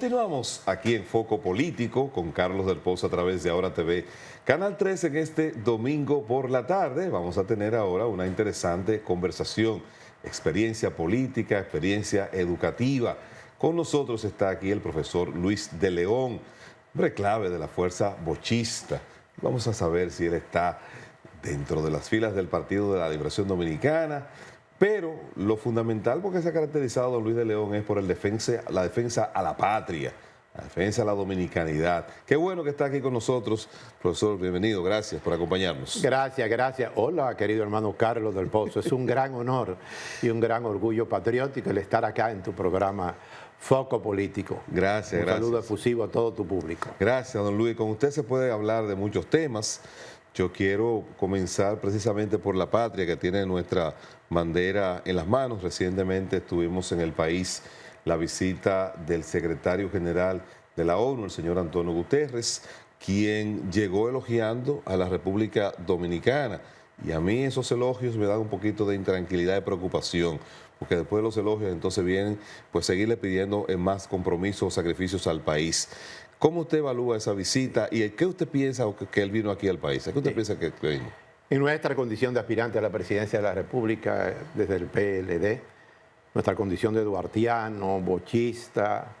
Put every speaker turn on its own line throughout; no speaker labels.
Continuamos aquí en Foco Político con Carlos del Pozo a través de Ahora TV, Canal 13 en este domingo por la tarde. Vamos a tener ahora una interesante conversación, experiencia política, experiencia educativa. Con nosotros está aquí el profesor Luis de León, hombre clave de la fuerza bochista. Vamos a saber si él está dentro de las filas del Partido de la Liberación Dominicana. Pero lo fundamental porque se ha caracterizado don Luis de León es por la defensa a la patria, la defensa a la dominicanidad. Qué bueno que está aquí con nosotros, profesor, bienvenido, gracias por acompañarnos.
Gracias, gracias. Hola, querido hermano Carlos del Pozo. Es un gran honor y un gran orgullo patriótico el estar acá en tu programa Foco Político.
Gracias, gracias.
Un saludo efusivo a todo tu público.
Gracias, don Luis. Con usted se puede hablar de muchos temas. Yo quiero comenzar precisamente por la patria que tiene nuestra bandera en las manos. Recientemente estuvimos en el país la visita del secretario general de la ONU, el señor Antonio Guterres, quien llegó elogiando a la República Dominicana. Y a mí esos elogios me dan un poquito de intranquilidad y preocupación, porque después de los elogios entonces vienen pues seguirle pidiendo más compromisos o sacrificios al país. ¿Cómo usted evalúa esa visita y qué usted piensa que él vino aquí al país? ¿Qué usted piensa que vino?
En nuestra condición de aspirante a la presidencia de la República desde el PLD, nuestra condición de duartiano, bochista,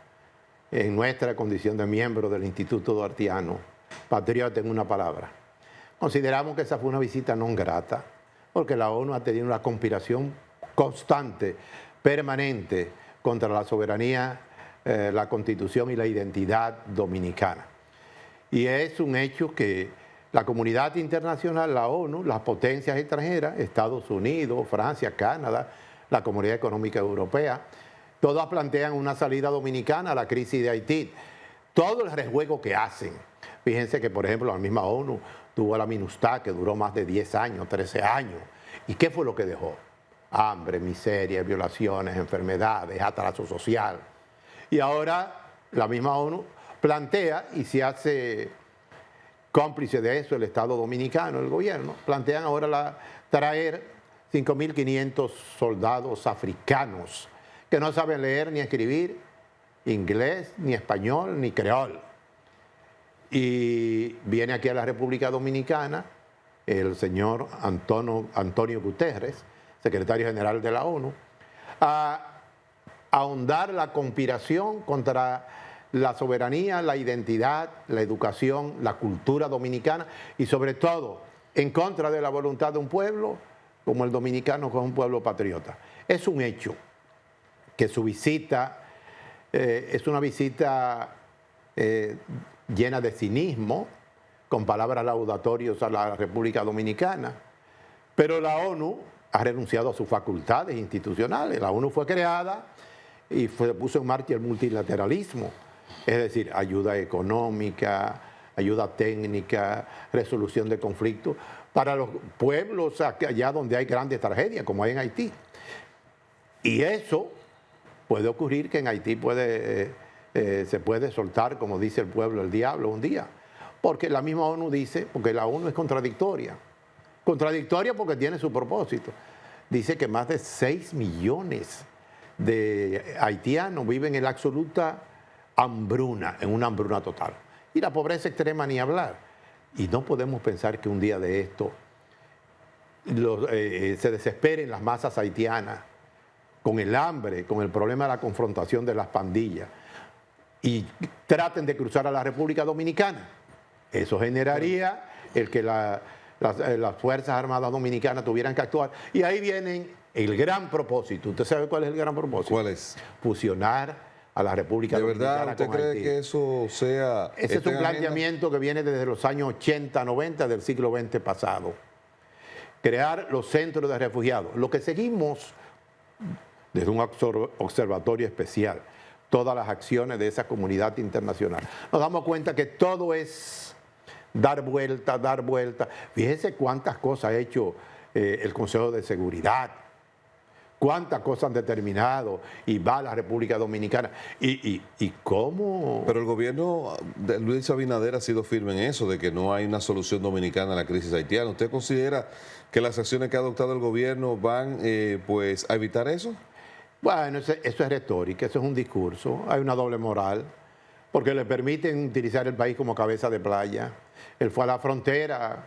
en nuestra condición de miembro del Instituto Duartiano, patriota en una palabra, consideramos que esa fue una visita no grata, porque la ONU ha tenido una conspiración constante, permanente, contra la soberanía, la Constitución y la identidad dominicana. Y es un hecho que la comunidad internacional, la ONU, las potencias extranjeras, Estados Unidos, Francia, Canadá, la Comunidad Económica Europea, todas plantean una salida dominicana a la crisis de Haití. Todo el rejuego que hacen. Fíjense que, por ejemplo, la misma ONU tuvo la MINUSTAH, que duró más de 10 años, 13 años. ¿Y qué fue lo que dejó? Hambre, miseria, violaciones, enfermedades, atraso social. Y ahora la misma ONU plantea, y se hace cómplice de eso el Estado Dominicano, el gobierno, plantean ahora traer 5.500 soldados africanos que no saben leer ni escribir inglés, ni español, ni creol. Y viene aquí a la República Dominicana el señor Antonio Guterres, secretario general de la ONU, a ahondar la conspiración contra la soberanía, la identidad, la educación, la cultura dominicana y sobre todo en contra de la voluntad de un pueblo como el dominicano, que es un pueblo patriota. Es un hecho que su visita es una visita llena de cinismo, con palabras laudatorias a la República Dominicana, pero la ONU ha renunciado a sus facultades institucionales. La ONU fue creada y puso en marcha el multilateralismo, es decir, ayuda económica, ayuda técnica, resolución de conflictos para los pueblos allá donde hay grandes tragedias, como hay en Haití. Y eso puede ocurrir que en Haití se puede soltar, como dice el pueblo, el diablo un día, porque la misma ONU dice, porque la ONU es contradictoria porque tiene su propósito. Dice que más de 6 millones de haitianos viven en la absoluta hambruna, en una hambruna total. Y la pobreza extrema ni hablar. Y no podemos pensar que un día de esto se desesperen las masas haitianas con el hambre, con el problema de la confrontación de las pandillas y traten de cruzar a la República Dominicana. Eso generaría el que las Fuerzas Armadas Dominicanas tuvieran que actuar. Y ahí viene el gran propósito. ¿Usted sabe cuál es el gran propósito?
¿Cuál es?
Fusionar a la República Dominicana.
¿De verdad usted cree que eso sea?
Ese es un planteamiento que viene desde los años 80, 90 del siglo XX pasado. Crear los centros de refugiados. Lo que seguimos desde un observatorio especial, todas las acciones de esa comunidad internacional, nos damos cuenta que todo es dar vuelta, dar vuelta. Fíjese cuántas cosas ha hecho el Consejo de Seguridad, cuántas cosas han determinado y va a la República Dominicana. ¿Y cómo?
Pero el gobierno de Luis Abinader ha sido firme en eso, de que no hay una solución dominicana a la crisis haitiana. ¿Usted considera que las acciones que ha adoptado el gobierno van pues a evitar eso?
Bueno, eso es retórica, eso es un discurso, hay una doble moral. porque le permiten utilizar el país como cabeza de playa. Él fue a la frontera,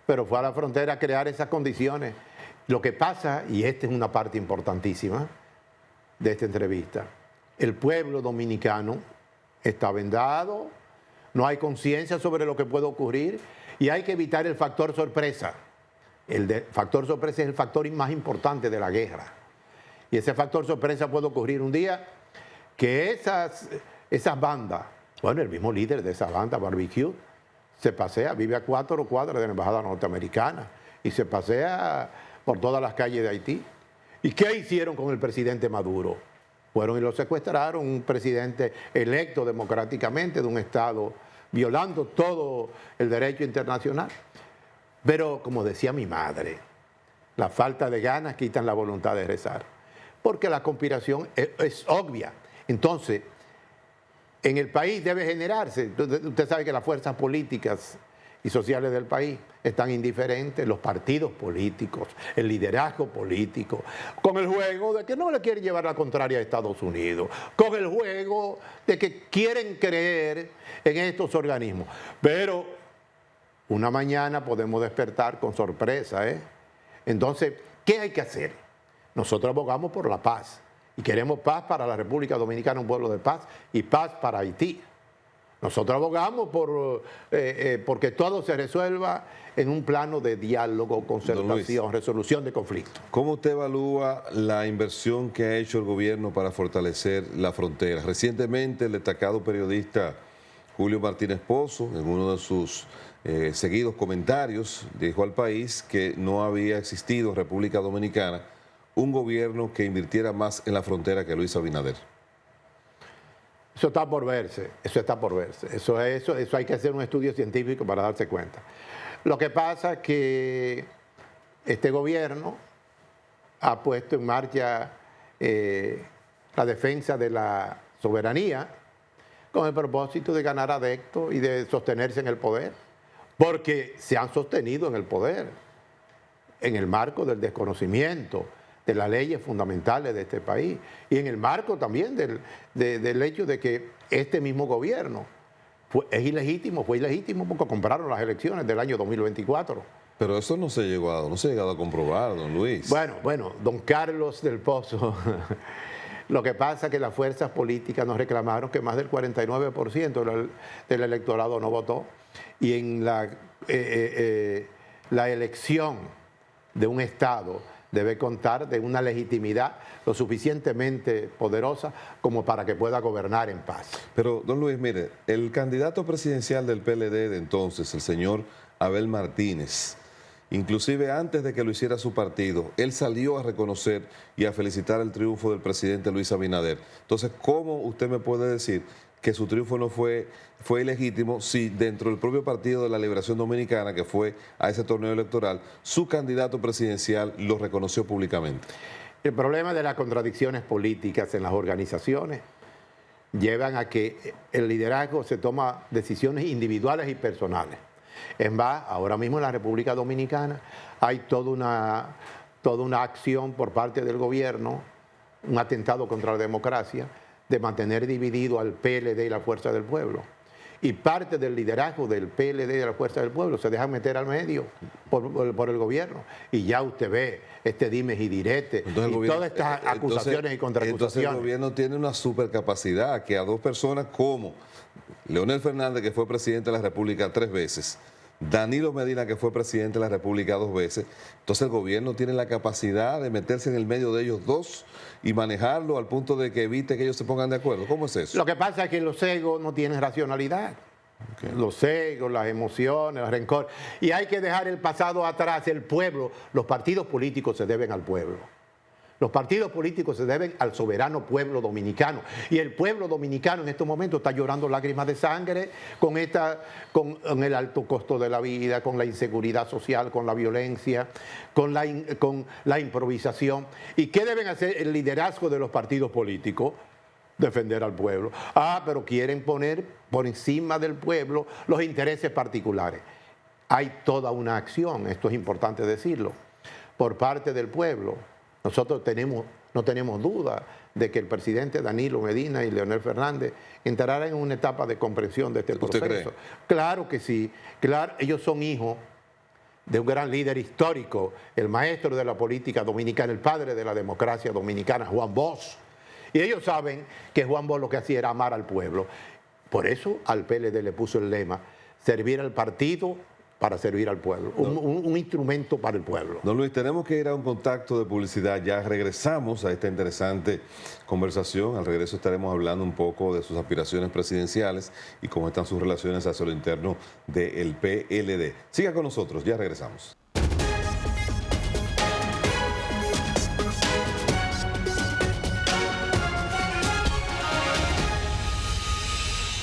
pero fue a la frontera a crear esas condiciones. Lo que pasa, y esta es una parte importantísima de esta entrevista, el pueblo dominicano está vendado, no hay conciencia sobre lo que puede ocurrir y hay que evitar el factor sorpresa. Factor sorpresa es el factor más importante de la guerra. Y ese factor sorpresa puede ocurrir un día que esas bandas, bueno, el mismo líder de esa banda, Barbecue, se pasea, vive a 4 cuadras de la embajada norteamericana y se pasea por todas las calles de Haití. ¿Y qué hicieron con el presidente Maduro? Fueron y lo secuestraron, un presidente electo democráticamente de un Estado, violando todo el derecho internacional. Pero, como decía mi madre, la falta de ganas quitan la voluntad de rezar, porque la conspiración es obvia. Entonces, en el país debe generarse, usted sabe que las fuerzas políticas y sociales del país están indiferentes, los partidos políticos, el liderazgo político, con el juego de que no le quieren llevar la contraria a Estados Unidos, con el juego de que quieren creer en estos organismos. Pero una mañana podemos despertar con sorpresa, ¿eh? Entonces, ¿qué hay que hacer? Nosotros abogamos por la paz y queremos paz para la República Dominicana, un pueblo de paz, y paz para Haití. Nosotros abogamos porque todo se resuelva en un plano de diálogo, concertación, resolución de conflictos.
¿Cómo usted evalúa la inversión que ha hecho el gobierno para fortalecer la frontera? Recientemente el destacado periodista Julio Martínez Pozo, en uno de sus seguidos comentarios, dijo al país que no había existido en República Dominicana un gobierno que invirtiera más en la frontera que Luis Abinader.
Eso está por verse, eso está por verse. Eso hay que hacer un estudio científico para darse cuenta. Lo que pasa es que este gobierno ha puesto en marcha la defensa de la soberanía con el propósito de ganar adeptos y de sostenerse en el poder, porque se han sostenido en el poder en el marco del desconocimiento de las leyes fundamentales de este país y en el marco también del hecho de que este mismo gobierno fue ilegítimo porque compraron las elecciones del año 2024.
Pero eso no se ha llegado a comprobar, don Luis.
Bueno, don Carlos del Pozo, lo que pasa es que las fuerzas políticas nos reclamaron que más del 49% del electorado no votó y en la elección de un Estado debe contar de una legitimidad lo suficientemente poderosa como para que pueda gobernar en paz.
Pero, don Luis, mire, el candidato presidencial del PLD de entonces, el señor Abel Martínez, inclusive antes de que lo hiciera su partido, él salió a reconocer y a felicitar el triunfo del presidente Luis Abinader. Entonces, ¿cómo usted me puede decir que su triunfo no fue ilegítimo si dentro del propio Partido de la Liberación Dominicana, que fue a ese torneo electoral, su candidato presidencial lo reconoció públicamente?
El problema de las contradicciones políticas en las organizaciones llevan a que el liderazgo se toma decisiones individuales y personales. Es más, ahora mismo en la República Dominicana hay toda una acción por parte del gobierno, un atentado contra la democracia, de mantener dividido al PLD y la Fuerza del Pueblo. Y parte del liderazgo del PLD y de la Fuerza del Pueblo se dejan meter al medio por el gobierno. Y ya usted ve este dimes y diretes y todas estas acusaciones y contraacusaciones.
Entonces el gobierno tiene una supercapacidad que a dos personas como Leonel Fernández, que fue presidente de la República 3 veces, Danilo Medina, que fue presidente de la República 2 veces, entonces el gobierno tiene la capacidad de meterse en el medio de ellos dos y manejarlo al punto de que evite que ellos se pongan de acuerdo. ¿Cómo es eso?
Lo que pasa es que los egos no tienen racionalidad. Okay. Los egos, las emociones, el rencor. Y hay que dejar el pasado atrás. El pueblo, los partidos políticos se deben al pueblo. Los partidos políticos se deben al soberano pueblo dominicano. Y el pueblo dominicano en estos momentos está llorando lágrimas de sangre con el alto costo de la vida, con la inseguridad social, con la violencia, con la improvisación. ¿Y qué deben hacer el liderazgo de los partidos políticos? Defender al pueblo. Pero quieren poner por encima del pueblo los intereses particulares. Hay toda una acción, esto es importante decirlo, por parte del pueblo. Nosotros tenemos no tenemos duda de que el presidente Danilo Medina y Leonel Fernández entrarán en una etapa de comprensión de este
¿Usted
proceso.
cree?
Claro que sí, claro, ellos son hijos de un gran líder histórico, el maestro de la política dominicana, el padre de la democracia dominicana, Juan Bosch. Y ellos saben que Juan Bosch lo que hacía era amar al pueblo. Por eso al PLD le puso el lema, servir al partido para servir al pueblo, un instrumento para el pueblo.
Don Luis, tenemos que ir a un contacto de publicidad. Ya regresamos a esta interesante conversación. Al regreso estaremos hablando un poco de sus aspiraciones presidenciales y cómo están sus relaciones hacia lo interno del PLD. Siga con nosotros, ya regresamos.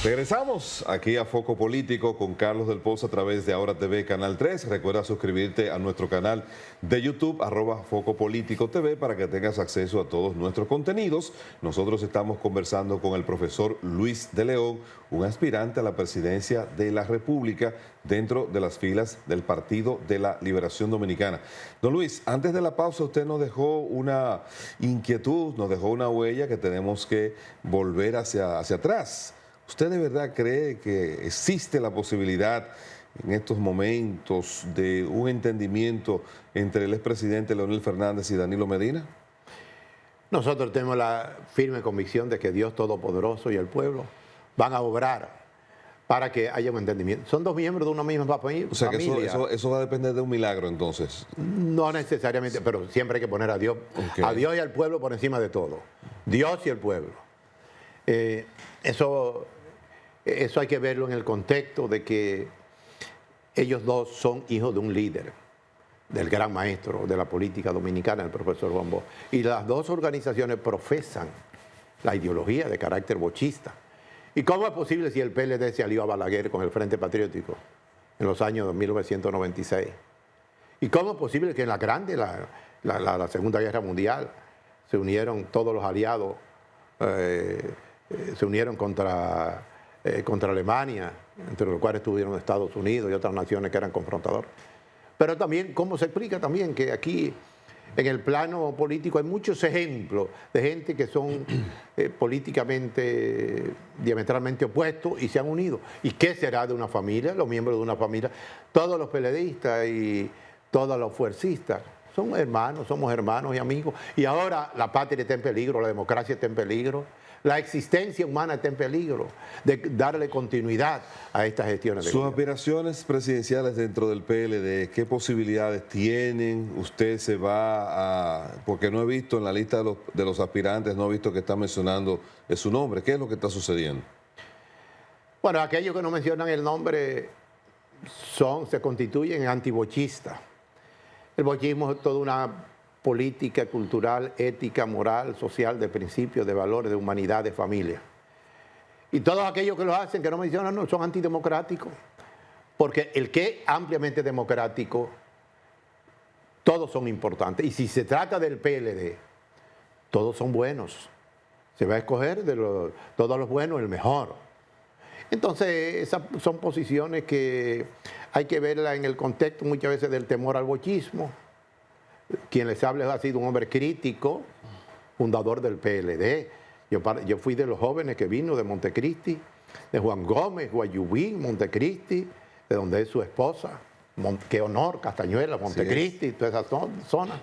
Regresamos aquí a Foco Político con Carlos del Pozo a través de Ahora TV Canal 3. Recuerda suscribirte a nuestro canal de YouTube, @Foco Político TV, para que tengas acceso a todos nuestros contenidos. Nosotros estamos conversando con el profesor Luis de León, un aspirante a la presidencia de la República dentro de las filas del Partido de la Liberación Dominicana. Don Luis, antes de la pausa usted nos dejó una inquietud, nos dejó una huella que tenemos que volver hacia atrás. ¿Usted de verdad cree que existe la posibilidad en estos momentos de un entendimiento entre el expresidente Leonel Fernández y Danilo Medina?
Nosotros tenemos la firme convicción de que Dios Todopoderoso y el pueblo van a obrar para que haya un entendimiento. Son dos miembros de una misma familia.
O sea que eso va a depender de un milagro entonces.
No necesariamente, pero siempre hay que poner a Dios y al pueblo por encima de todo. Dios y el pueblo. Eso hay que verlo en el contexto de que ellos dos son hijos de un líder, del gran maestro de la política dominicana, el profesor Juan Bosch. Y las dos organizaciones profesan la ideología de carácter bochista. ¿Y cómo es posible si el PLD se alió a Balaguer con el Frente Patriótico en los años de 1996? ¿Y cómo es posible que en la Segunda Guerra Mundial se unieron todos los aliados, se unieron contra Alemania, entre los cuales estuvieron Estados Unidos y otras naciones que eran confrontadoras? Pero también, ¿cómo se explica también que aquí en el plano político hay muchos ejemplos de gente que son políticamente diametralmente opuestos y se han unido? ¿Y qué será de una familia, los miembros de una familia? Todos los PLDistas y todos los fuercistas somos hermanos y amigos. Y ahora la patria está en peligro, la democracia está en peligro. La existencia humana está en peligro de darle continuidad a estas gestiones.
Sus aspiraciones presidenciales dentro del PLD, ¿qué posibilidades tienen? Usted se va a... Porque no he visto en la lista de los aspirantes, no he visto que está mencionando su nombre. ¿Qué es lo que está sucediendo?
Bueno, aquellos que no mencionan el nombre se constituyen antibochistas. El bochismo es toda una política, cultural, ética, moral, social, de principios, de valores, de humanidad, de familia. Y todos aquellos que lo hacen, que no mencionan, no, son antidemocráticos. Porque el que es ampliamente democrático, todos son importantes. Y si se trata del PLD, todos son buenos. Se va a escoger de todos los buenos el mejor. Entonces, esas son posiciones que hay que verlas en el contexto muchas veces del temor al bochismo. Quien les habla ha sido un hombre crítico, fundador del PLD. Yo fui de los jóvenes que vino de Montecristi, de Juan Gómez, Guayubí, Montecristi, de donde es su esposa, Qué Honor, Castañuela, Montecristi, toda esa zona.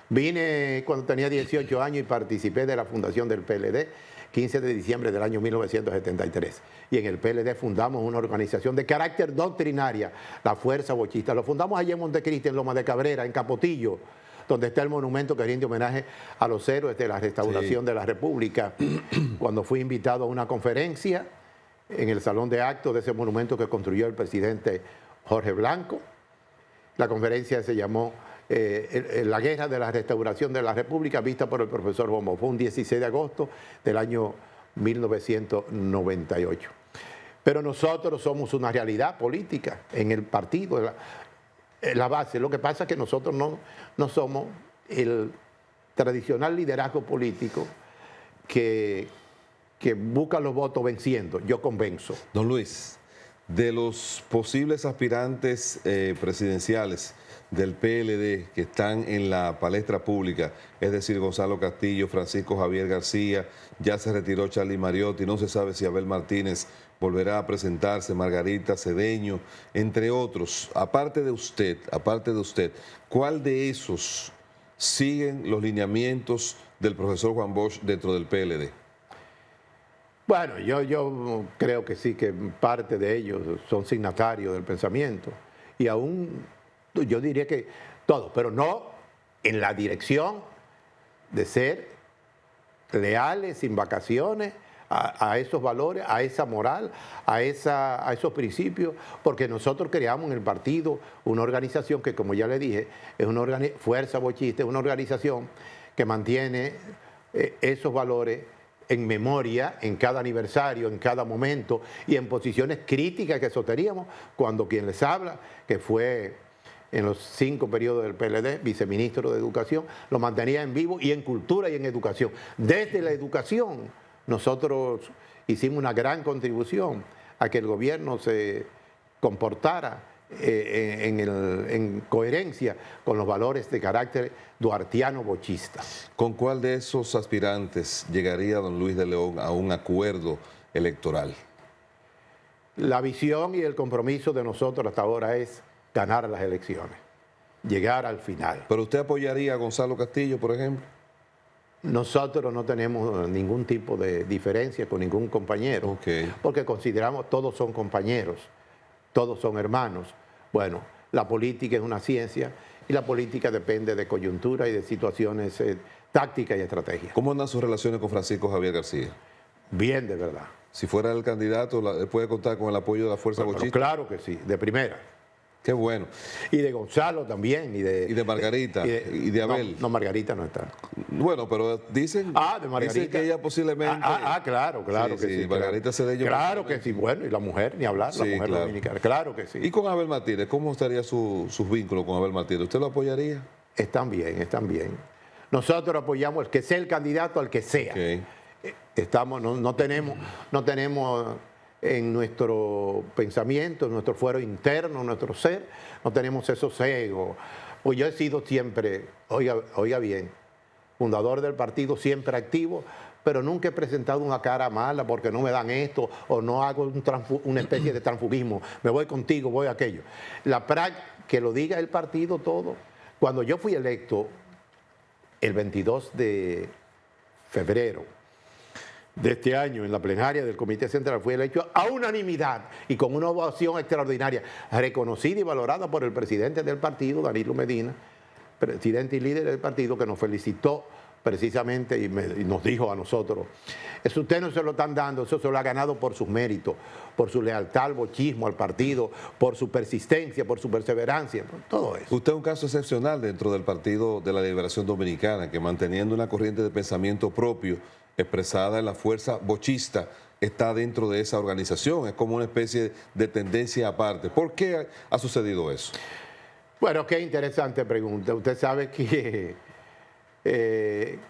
Vine cuando tenía 18 años y participé de la fundación del PLD, 15 de diciembre del año 1973. Y en el PLD fundamos una organización de carácter doctrinaria, la Fuerza Bochista. Lo fundamos allí en Montecristi, en Loma de Cabrera, en Capotillo, donde está el monumento que rinde homenaje a los héroes de la restauración de la República. Cuando fui invitado a una conferencia en el salón de actos de ese monumento que construyó el presidente Jorge Blanco, la conferencia se llamó La Guerra de la Restauración de la República, vista por el profesor Juan Bosch. Fue un 16 de agosto del año 1998. Pero nosotros somos una realidad política en el partido, la base. Lo que pasa es que nosotros no somos el tradicional liderazgo político que busca los votos venciendo. Yo convenzo.
Don Luis, de los posibles aspirantes presidenciales del PLD que están en la palestra pública, es decir, Gonzalo Castillo, Francisco Javier García, ya se retiró Charlie Mariotti, no se sabe si Abel Martínez volverá a presentarse, Margarita Cedeño, entre otros. Aparte de usted, ¿cuál de esos siguen los lineamientos del profesor Juan Bosch dentro del PLD?
Bueno, yo creo que sí, que parte de ellos son signatarios del pensamiento. Y aún, yo diría que todos, pero no en la dirección de ser leales, sin vacaciones, a esos valores, a esa moral, a esos principios, porque nosotros creamos en el partido una organización que, como ya le dije, es una Fuerza Bochista, es una organización que mantiene esos valores en memoria, en cada aniversario, en cada momento y en posiciones críticas que sosteníamos cuando quien les habla, que fue en los 5 periodos del PLD, viceministro de Educación, lo mantenía en vivo y en cultura y en educación. Desde la educación nosotros hicimos una gran contribución a que el gobierno se comportara en coherencia con los valores de carácter duartiano bochista.
¿Con cuál de esos aspirantes llegaría don Luis de León a un acuerdo electoral?
La visión y el compromiso de nosotros hasta ahora es ganar las elecciones, llegar al final.
¿Pero usted apoyaría a Gonzalo Castillo, por ejemplo?
Nosotros no tenemos ningún tipo de diferencia con ningún compañero, porque consideramos todos son compañeros, todos son hermanos. Bueno, la política es una ciencia y la política depende de coyuntura y de situaciones tácticas y estrategias.
¿Cómo andan sus relaciones con Francisco Javier García?
Bien, de verdad.
Si fuera el candidato, ¿puede contar con el apoyo de la Fuerza Bochista?
Claro que sí, de primera.
Qué bueno.
Y de Gonzalo también. Y de
Margarita. Y de Abel.
No, Margarita no está.
Bueno, pero dicen,
de Margarita.
Dicen que ella posiblemente...
Claro que sí.
Margarita Cedeño.
Claro que sí. Bueno, y la mujer, ni hablar, la mujer dominicana. Claro que sí.
¿Y con Abel Martínez? ¿Cómo estaría sus vínculos con Abel Martínez? ¿Usted lo apoyaría?
Están bien. Nosotros apoyamos el que sea el candidato al que sea. No tenemos en nuestro pensamiento, en nuestro fuero interno, en nuestro ser, no tenemos esos egos. Pues yo he sido siempre, oiga bien, fundador del partido, siempre activo, pero nunca he presentado una cara mala porque no me dan esto o no hago una especie de transfugismo. Me voy contigo, voy a aquello. Que lo diga el partido todo. Cuando yo fui electo el 22 de febrero, de este año, en la plenaria del Comité Central, fue electo a unanimidad y con una ovación extraordinaria, reconocida y valorada por el presidente del partido, Danilo Medina, presidente y líder del partido, que nos felicitó precisamente y nos dijo a nosotros, eso usted no se lo están dando, eso se lo ha ganado por sus méritos, por su lealtad al bochismo, al partido, por su persistencia, por su perseverancia, por todo eso.
Usted es un caso excepcional dentro del Partido de la Liberación Dominicana, que manteniendo una corriente de pensamiento propio, expresada en la Fuerza Bochista, está dentro de esa organización. Es como una especie de tendencia aparte. ¿Por qué ha sucedido eso?
Bueno, qué interesante pregunta. Usted sabe que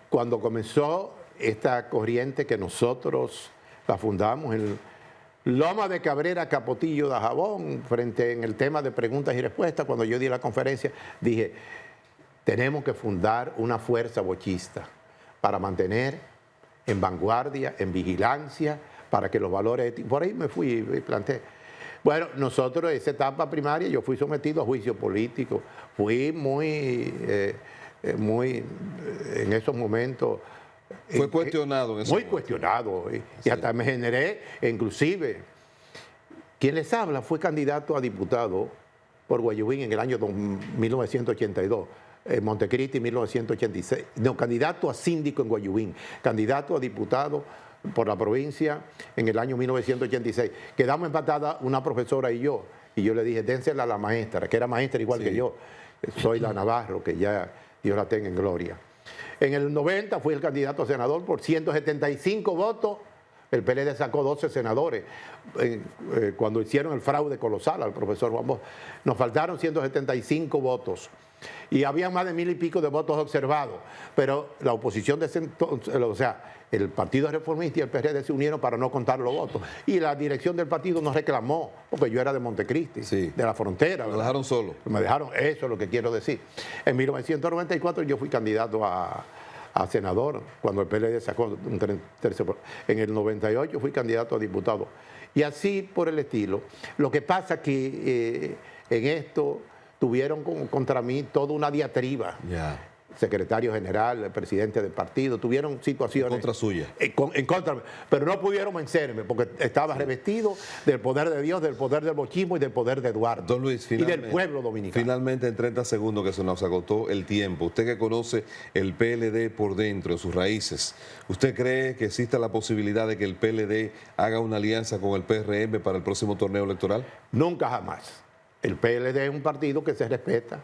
cuando comenzó esta corriente que nosotros la fundamos en Loma de Cabrera, Capotillo de Jabón, en el tema de preguntas y respuestas, cuando yo di la conferencia, dije, tenemos que fundar una fuerza bochista para mantener en vanguardia, en vigilancia, para que los valores... Por ahí me fui y planteé. Bueno, nosotros esa etapa primaria yo fui sometido a juicio político. Fui muy en esos momentos...
Fue cuestionado en ese
momento. Muy cuestionado. Y hasta me generé, inclusive, quien les habla fue candidato a diputado por Guayubín en el año 1982. Montecristi 1986, no, candidato a síndico en Guayubín, candidato a diputado por la provincia en el año 1986. Quedamos empatadas una profesora y yo le dije, dénsela a la maestra, que era maestra igual que yo, soy la Navarro, que ya Dios la tenga en gloria. En el 90 fui el candidato a senador por 175 votos, el PLD sacó 12 senadores cuando hicieron el fraude colosal al profesor Juan Bosch. Nos faltaron 175 votos. Y había más de 1000 y pico de votos observados, pero la oposición de ese entonces, o sea, el Partido Reformista y el PRD se unieron para no contar los votos. Y la dirección del partido nos reclamó, porque yo era de Montecristi,
sí,
de la frontera.
Lo dejaron solo.
Me dejaron, eso es lo que quiero decir. En 1994 yo fui candidato a senador, cuando el PLD sacó un tercio. En el 98 fui candidato a diputado. Y así por el estilo. Lo que pasa que en esto tuvieron contra mí toda una diatriba.
Yeah.
Secretario general, el presidente del partido, tuvieron situaciones...
En contra suya.
En contra, pero no pudieron vencerme porque estaba revestido del poder de Dios, del poder del bochismo y del poder de Eduardo.
Don Luis,
y del pueblo dominicano.
Finalmente, en 30 segundos que se nos agotó el tiempo, usted que conoce el PLD por dentro, en sus raíces, ¿usted cree que exista la posibilidad de que el PLD haga una alianza con el PRM para el próximo torneo electoral?
Nunca jamás. El PLD es un partido que se respeta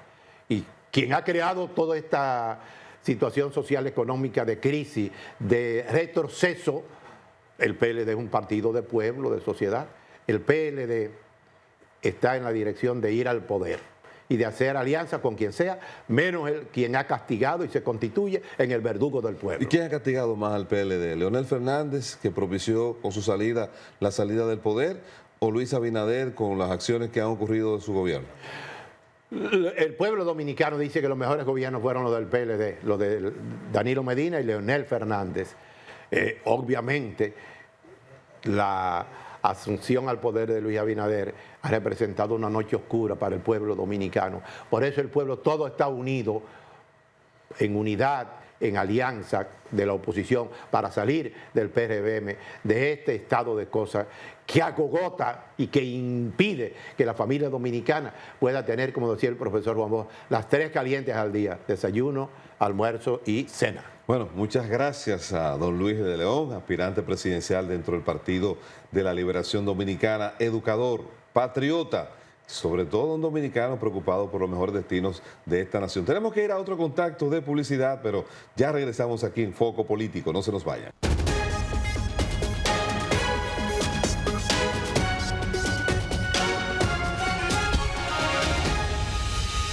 y quien ha creado toda esta situación social, económica, de crisis, de retroceso, el PLD es un partido de pueblo, de sociedad. El PLD está en la dirección de ir al poder y de hacer alianza con quien sea, menos quien ha castigado y se constituye en el verdugo del pueblo.
¿Y quién ha castigado más al PLD? ¿Leonel Fernández, que propició con su salida la salida del poder, o Luis Abinader con las acciones que han ocurrido de su gobierno?
El pueblo dominicano dice que los mejores gobiernos fueron los del PLD, los de Danilo Medina y Leonel Fernández. Obviamente, la asunción al poder de Luis Abinader ha representado una noche oscura para el pueblo dominicano. Por eso el pueblo todo está unido, en unidad, en alianza de la oposición para salir del PRM, de este estado de cosas que acogota y que impide que la familia dominicana pueda tener, como decía el profesor Juan Bosch, las 3 calientes al día: desayuno, almuerzo y cena.
Bueno, muchas gracias a don Luis de León, aspirante presidencial dentro del Partido de la Liberación Dominicana, educador, patriota, sobre todo un dominicano preocupado por los mejores destinos de esta nación. Tenemos que ir a otro contacto de publicidad, pero ya regresamos aquí en Foco Político, no se nos vayan.